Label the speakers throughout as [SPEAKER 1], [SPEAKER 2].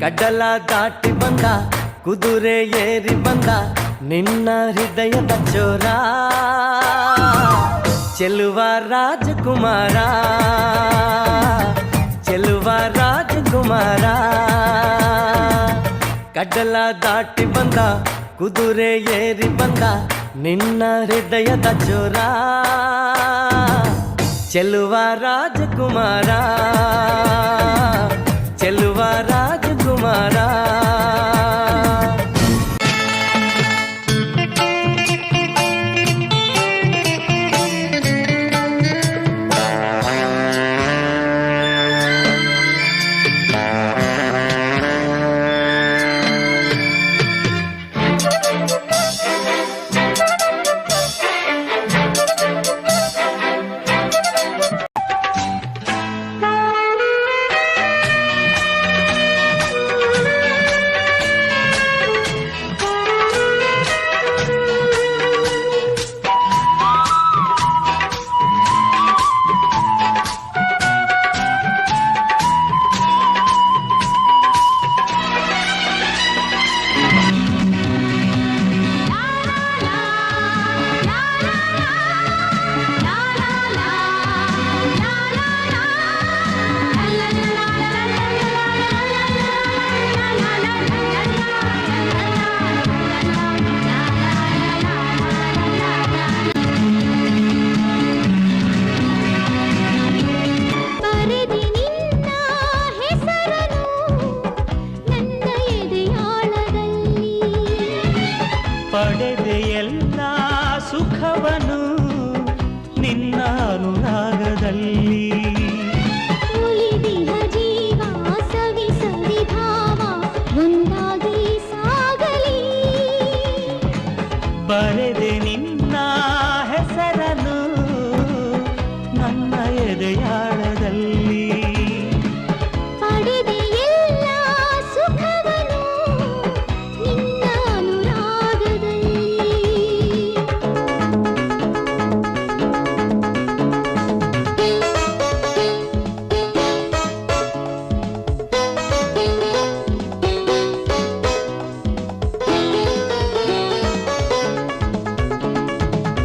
[SPEAKER 1] ಕಡಲ ದಾಟಿ ಬಂದ ಕುದುರೆ ಏರಿ ಬಂದ ನಿನ್ನ ಹೃದಯದ ಚೋರ ಚೆಲುವ ರಾಜಕುಮಾರ ಚೆಲುವ ರಾಜಕುಮಾರ ಕಡಲ ದಾಟಿ ಬಂದ ಕುದುರೆ ಏರಿ ಬಂದ ನಿನ್ನ ಹೃದಯದ ಚೋರ ಚೆಲುವ ರಾಜಕುಮಾರ ಚೆಲುವ ರಾಜಕುಮಾರ
[SPEAKER 2] ಪಡೆದೆ ಎಲ್ಲ ಸುಖವನು ನಿನ್ನ ಅನುರಾಗದಲ್ಲಿ
[SPEAKER 3] ಉಳಿದಿಹ ಜೀವ ಸವಿ ಸವಿ ಭಾವ ಒಂದಾಗಿ ಸಾಗಲಿ
[SPEAKER 2] ಬರೆದೆ ನಿನ್ನ ಹೆಸರನ್ನು ನನ್ನ ಎದೆಯಾಳದಲ್ಲಿ
[SPEAKER 3] ಪಡೆದೆ ಎಲ್ಲ ಸುಖವನು ನಿನ್ನ ಅನುರಾಗದಲ್ಲಿ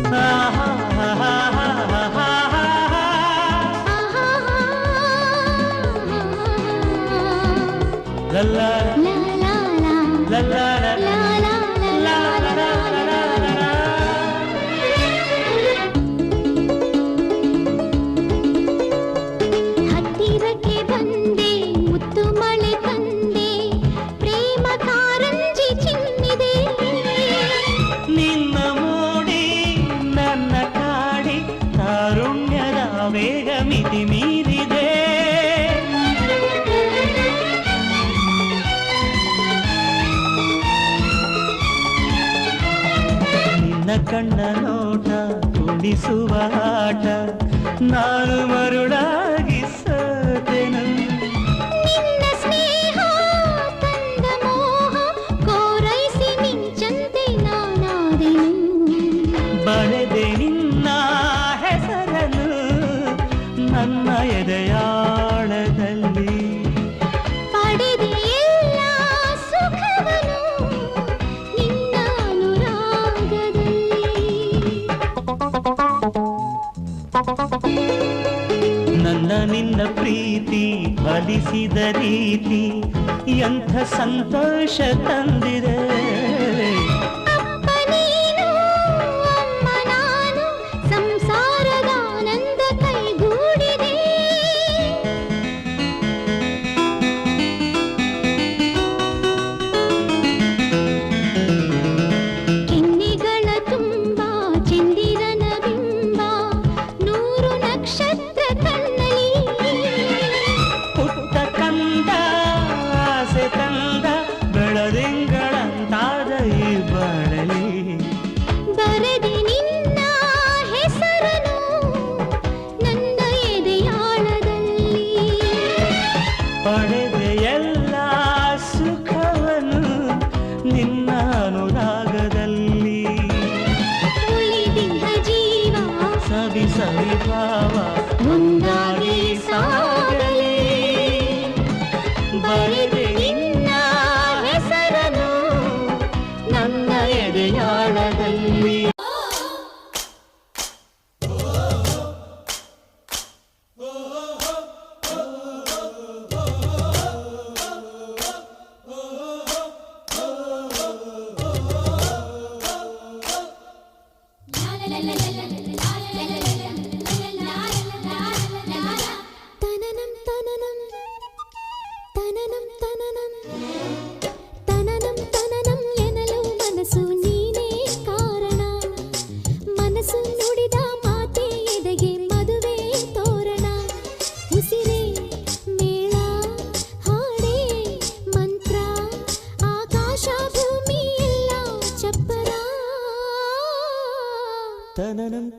[SPEAKER 2] La la
[SPEAKER 3] la la la
[SPEAKER 2] la la la
[SPEAKER 3] la la ಹತ್ತಿರಕ್ಕೆ ಬಂದೆ ಮುತ್ತು ಮಳೆ ತಂದೆ ಪ್ರೇಮ ಕಾರಂಜಿ ಚಿನ್ನಿದೆ
[SPEAKER 2] ನಿನ್ನ ಮೂಡಿ ನನ್ನ ಕಾಡಿ ತಾರುಣ್ಯದ ವೇಗ ಮಿತಿ ಮೀರಿದೆ ನಿನ್ನ ಕಣ್ಣ ನೋಟ ಕುಣಿಸುವ ಆಟ ನಾನು ಮರುಳಾಗಿ ಸೋತೆನು
[SPEAKER 3] ನಿನ್ನ ಸ್ನೇಹ ತಂದ ಮೋಹ ಕೋರೈಸಿ ಮಿಂಚಂತೆ ನಾನಾದೆನು
[SPEAKER 2] ಬರೆದೆ ನಿನ್ನ ಹೆಸರನ್ನು ನನ್ನ ಎದೆಯಾಳದಲ್ಲಿ
[SPEAKER 3] ಪಡೆದೆ ಎಲ್ಲ ಸುಖವನು ನಿನ್ನ ಅನುರಾಗದಲ್ಲಿ
[SPEAKER 2] ನನ್ನ ನಿನ್ನ ಪ್ರೀತಿ ಫಲಿಸಿದ ರೀತಿ ಎಂಥ ಸಂತೋಷ ತಂದಿದೆ
[SPEAKER 3] ಅಪ್ಪ ನೀನು ಅಮ್ಮ ನಾನು ಸಂಸಾರದ ಆನಂದ ಕೈಗೂಡಿದೆ ಕೆನ್ನೆಗಳ ತುಂಬ ಚಂದಿರನ ಬಿಂಬ ನೂರು ನಕ್ಷತ್ರ ಕಣ್ಣಲಿ
[SPEAKER 2] ಪುಟ್ಟ ಕಂದ ಆಸೆ ತಂದ ಬೆಳದಿಂಗಳಂತಾದ ಈ ಬಾಳಲಿ
[SPEAKER 3] ಬರೆದೆ ನಿನ್ನ ಹೆಸರನು ನನ್ನ ಎದೆಯಾಳದಲ್ಲಿ
[SPEAKER 2] ಪಡೆದೆ ಎಲ್ಲ ಸುಖವನ್ನು ನಿನ್ನ ಅನುರಾಗದಲ್ಲಿ
[SPEAKER 3] ಉಳಿದಿಹ ಜೀವ
[SPEAKER 2] ಸವಿ ಸವಿ ಭಾವ
[SPEAKER 3] ಒಂದಾಗಿ ಸಾಗಲಿ ಬರೆದೆ ನಿನ್ನ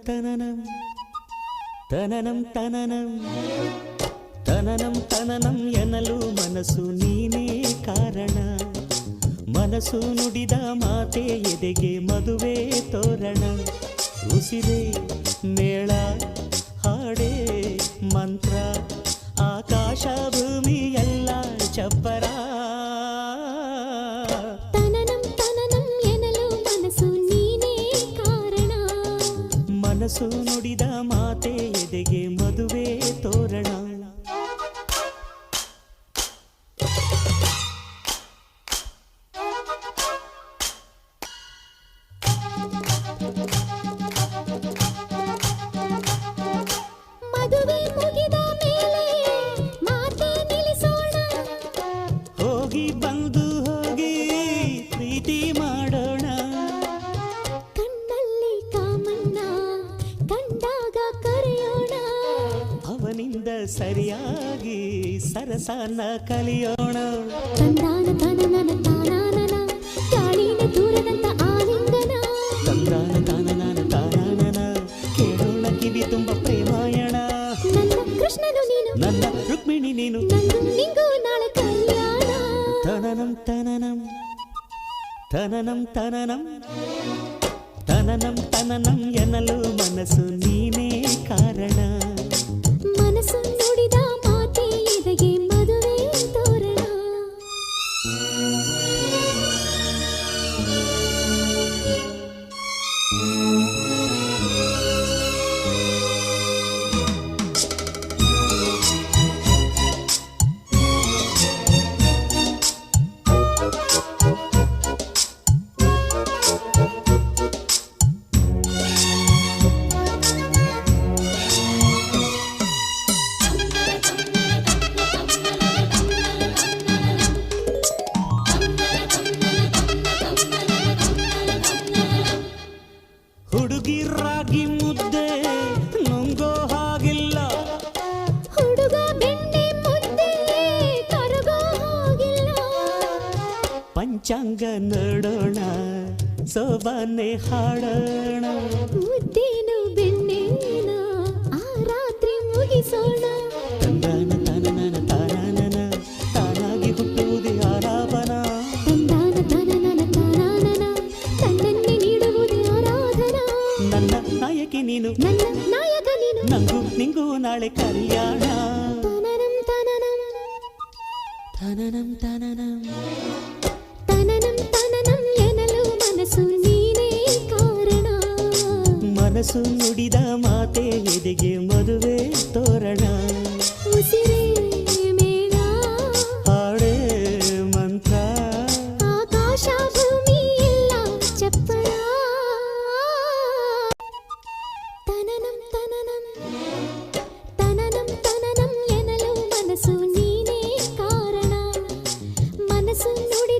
[SPEAKER 2] ತನನಂ ತನನಂ ತನನಂ ತನನಂ ತನನಂ ಎನ್ನಲು ಮನಸ್ಸು ನೀನೇ ಕಾರಣ ಮನಸ್ಸು ನುಡಿದ ಮಾತೆ ಎದೆಗೆ ಮದುವೆ ತೋರಣ ಉಸಿರೇ ಮೇಳ ಹಾಡೇ ಮಂತ್ರ ಆಕಾಶ ಭೂಮಿ ಎಲ್ಲ ಚಪ್ಪರ
[SPEAKER 3] ತನನಂ ತನನಂ ಎನ್ನಲು ಮನಸ್ಸು ನೀನೇ ಕಾರಣ
[SPEAKER 2] ಮನಸ್ಸು ನುಡಿದ ಮಾತೆ ಎದೆಗೆ ಮದುವೆ ತೋರಣ
[SPEAKER 3] ಮದುವೆ ಮುಗಿದ ಮೇಲೆ ಮಾತೆ ನಿಲ್ಲಿಸೋಣ
[SPEAKER 2] ಹೋಗಿ ಬಂದು ಹೋಗಿ ಪ್ರೀತಿ ಮಾಡೋಣ
[SPEAKER 3] ಕಣ್ಣಲ್ಲಿ ಕಾಮಣ್ಣ ಕಂಡಾಗ ಕರೆಯೋಣ
[SPEAKER 2] ಅವನಿಂದ ಸರಿಯಾಗಿ ಸರಸನ ಕಲಿಯೋಣ
[SPEAKER 3] ತಂದಾನ ತನನನ ತಾನಾನನ ಗಾಳಿನ ದೂರದಂತ ಆಲಿಂಗನ
[SPEAKER 2] ತಂದಾನ ತಾನನ ತಾನನ ಕೇಳೋಣ ಕಿವಿ ತುಂಬ ಪ್ರೇಮಾಯಣ
[SPEAKER 3] ನನ್ನ ಕೃಷ್ಣನು ನೀನು
[SPEAKER 2] ನನ್ನ ರುಕ್ಮಿಣಿ ನೀನು
[SPEAKER 3] ನಂದು ನಿಂಗೂ ನಾಳೆ ಕಲ್ಯಾಣ
[SPEAKER 2] ತನನಂ ತನನಂ ತನನಂ ತನನಂ ತನನಂ ತನನಂ ಎನ್ನಲು ಮನಸ್ಸು ನೀನೇ ಕಾರಣ
[SPEAKER 3] ಮನಸ್ಸು ನುಡಿದ ಮಾತೆ ಎದೆಗೆ ಮದುವೆ ತೋರಣ
[SPEAKER 2] ಹುಡುಗಿ ರಾಗಿ ಮುದ್ದೆ ನುಂಗೋ ಹಾಗಿಲ್ಲ
[SPEAKER 3] ಹುಡುಗ ಬೆಣ್ಣೆ ಮುದ್ದೆ ಕರಗೋ ಹೋಗಿಲ್ಲ
[SPEAKER 2] ಪಂಚಾಂಗ ನೋಡೋಣ ಸೋಬಾನೆ ಹಾಡೋಣ
[SPEAKER 3] ಮುದ್ದೇನು ಬೆಣ್ಣೆನ ಆ ರಾತ್ರಿ ಮುಗಿಸೋಣ
[SPEAKER 2] ತಂದಾನ ತಾನನ ತಾನನ ತಾನಾಗಿ ಹುಟ್ಟುವುದೇ ಆಲಾಪನ
[SPEAKER 3] ತಂದಾನ ತನನನ ತಾನಾನನ ತನ್ನನ್ನೇ ನೀಡುವುದೇ ಆರಾಧನಾ
[SPEAKER 2] ನನ್ನ ನಾಯಕಿ ನೀನು
[SPEAKER 3] ನನ್ನ ನಾಯಕ ನೀನು
[SPEAKER 2] ನಂಗೂ ನಿಂಗೂ ನಾಳೆ ಕಲ್ಯಾಣ
[SPEAKER 3] ತನನಂ ತನನಂ
[SPEAKER 2] ತನನಂ ತನನಂ
[SPEAKER 3] ತನನಂ ತನನಂ ಎನ್ನಲು ಮನಸ್ಸು ನೀನೇ ಕಾರಣ
[SPEAKER 2] ಮನಸ್ಸು ನುಡಿದ ಮಾತೆ ಎದೆಗೆ ಮದುವೆ ತೋರಣ
[SPEAKER 3] ಉಸಿರೇ ಮೇಳ
[SPEAKER 2] ಹಾಡೇ ಮಂತ್ರ
[SPEAKER 3] ಆಕಾಶ ಭೂಮಿ ಎಲ್ಲ ಚಪ್ಪರ ತನನಂ ತನನಂ ತನನಂ ತನನಂ ಎನ್ನಲು ಮನಸ್ಸು ನೀನೇ ಕಾರಣ ಮನಸ್ಸು ನುಡಿ